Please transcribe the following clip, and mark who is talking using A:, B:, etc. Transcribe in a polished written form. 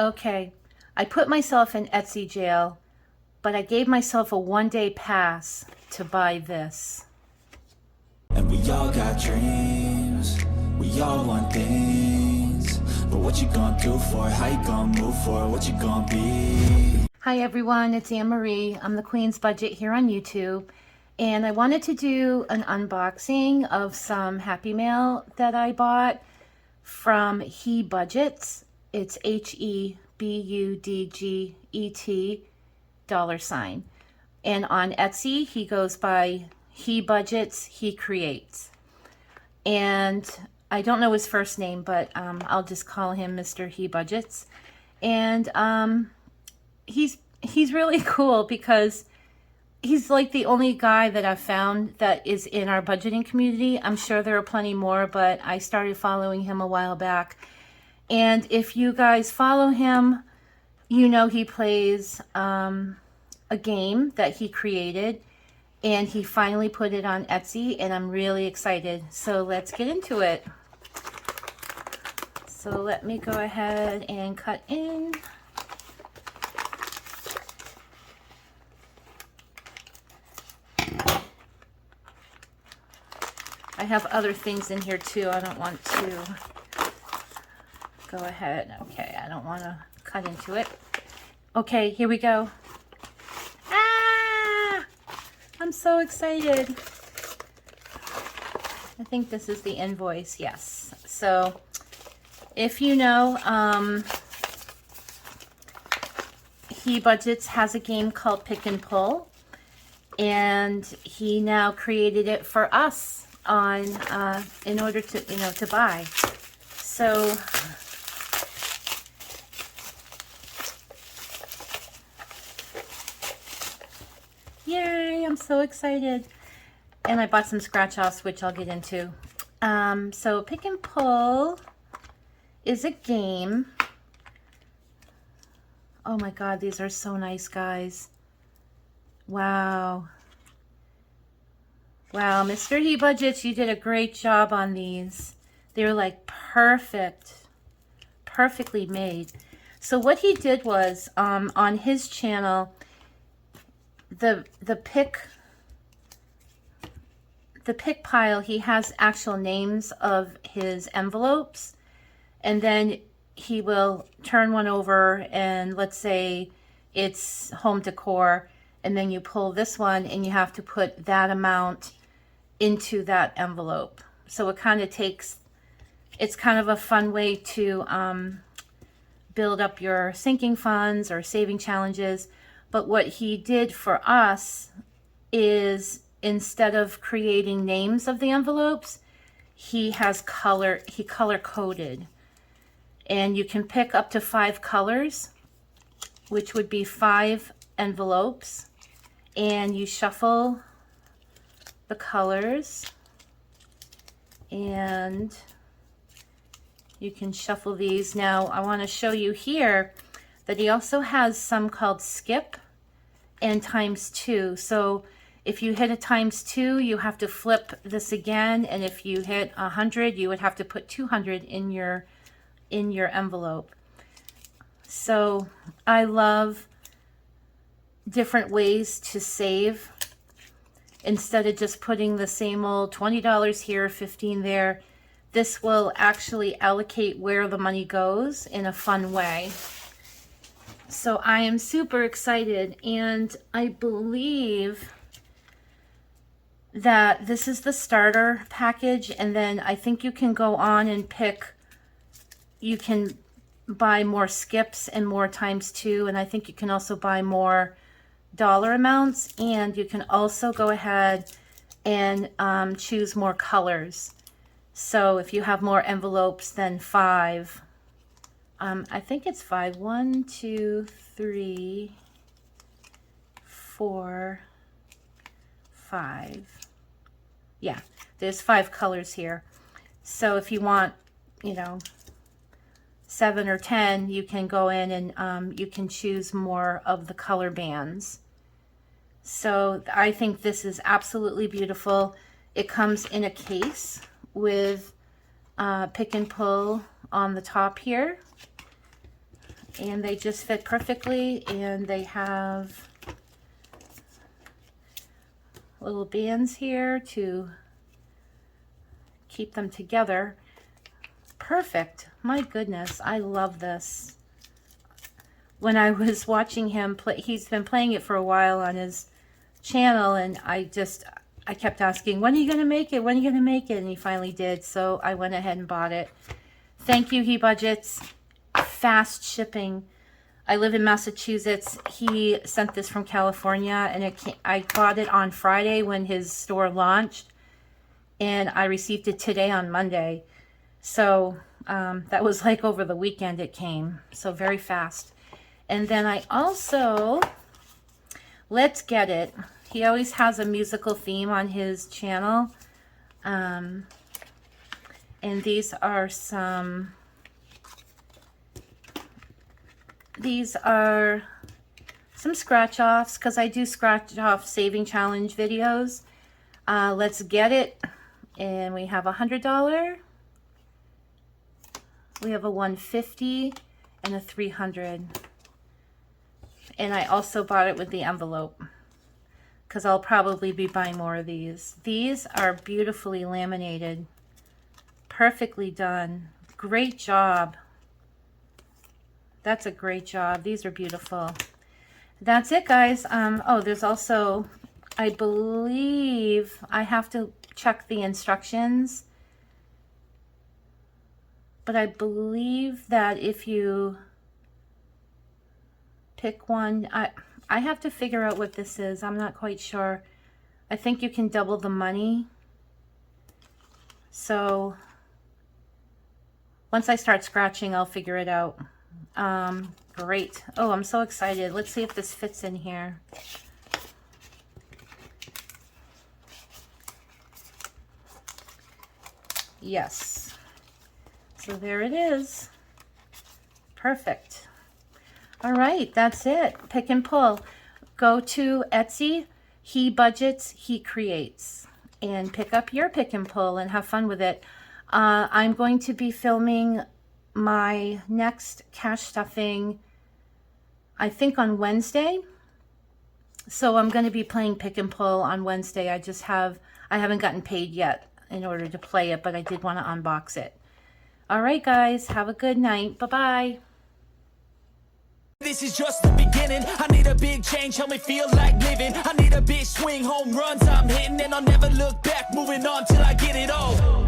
A: Okay, I put myself in Etsy jail, but I gave myself a one-day pass to buy this.
B: And we all got dreams, we all want things, but what you gonna do for it? How you gonna move for it? What you gonna be?
A: Hi everyone, it's Anne-Marie. I'm the Queen's Budget here on YouTube, and I wanted to do an unboxing of some Happy Mail that I bought from hebudget. It's HEBUDGET $. And on Etsy, he goes by He Budgets, He Creates. And I don't know his first name, but I'll just call him Mr. He Budgets. And he's really cool because he's like the only guy that I've found that is in our budgeting community. I'm sure there are plenty more, but I started following him a while back. And if you guys follow him, you know he plays a game that he created, and he finally put it on Etsy, and I'm really excited. So let's get into it. So let me go ahead and cut in. I have other things in here too. I don't want to go ahead. Okay, I don't want to cut into it. Okay, here we go. Ah! I'm so excited. I think this is the invoice. Yes. So if you know, He Budgets has a game called Pick and Pull, and he now created it for us on in order to to buy. So yay, I'm so excited. And I bought some scratch offs, which I'll get into. So Pick and Pull is a game. Oh my god, these are so nice, guys. Wow. Wow, Mr. He Budgets, you did a great job on these. They're like perfectly made. So what he did was, on his channel, the pick pile, he has actual names of his envelopes, and then he will turn one over, and let's say it's home decor, and then you pull this one and you have to put that amount into that envelope. So it kind of it's kind of a fun way to build up your sinking funds or saving challenges. But what he did for us is, instead of creating names of the envelopes, he color coded. And you can pick up to 5 colors, which would be 5 envelopes. And you shuffle the colors, and you can shuffle these. Now I want to show you here that he also has some called skip and ×2. So if you hit a ×2, you have to flip this again, and if you hit 100, you would have to put 200 in your envelope. So I love different ways to save. Instead of just putting the same old $20 here, 15 there, this will actually allocate where the money goes in a fun way. So I am super excited, and I believe that this is the starter package, and then I think you can go on and you can buy more skips and more ×2, and I think you can also buy more dollar amounts, and you can also go ahead and choose more colors. So if you have more envelopes than 5, I think it's 5. 1, 2, 3, 4, 5. Yeah, there's 5 colors here. So if you want, 7 or 10, you can go in and you can choose more of the color bands. So I think this is absolutely beautiful. It comes in a case with Pick and Pull on the top here. And they just fit perfectly, and they have little bands here to keep them together. Perfect. My goodness, I love this. When I was watching him play, he's been playing it for a while on his channel, and I kept asking, when are you going to make it? When are you going to make it? And he finally did, so I went ahead and bought it. Thank you, hebudgets. Fast shipping. I live in Massachusetts. He sent this from California, and I bought it on Friday when his store launched, and I received it today on Monday. So that was like over the weekend it came. So very fast. And then I also, Let's Get It. He always has a musical theme on his channel. And these are some scratch offs, because I do scratch off saving challenge videos. Let's Get It. And we have $100. We have a $150 and a $300. And I also bought it with the envelope, because I'll probably be buying more of these. These are beautifully laminated. Perfectly done. Great job. That's a great job. These are beautiful. That's it, guys. Oh, there's also, I believe, I have to check the instructions, but I believe that if you pick one, I have to figure out what this is. I'm not quite sure. I think you can double the money. So once I start scratching, I'll figure it out. Great. Oh, I'm so excited. Let's see if this fits in here. Yes. So there it is. Perfect. All right, that's it. Pick and pull. Go to Etsy, He Budgets, He Creates, and pick up your pick and pull and have fun with it. I'm going to be filming my next cash stuffing, I think, on Wednesday. So I'm going to be playing pick and pull on Wednesday. I haven't gotten paid yet in order to play it, but I did want to unbox it. All right, guys, have a good night. Bye-bye.
B: This is just the beginning. I need a big change, help me feel like living. I need a big swing, home runs I'm hitting, and I'll never look back, moving on till I get it all.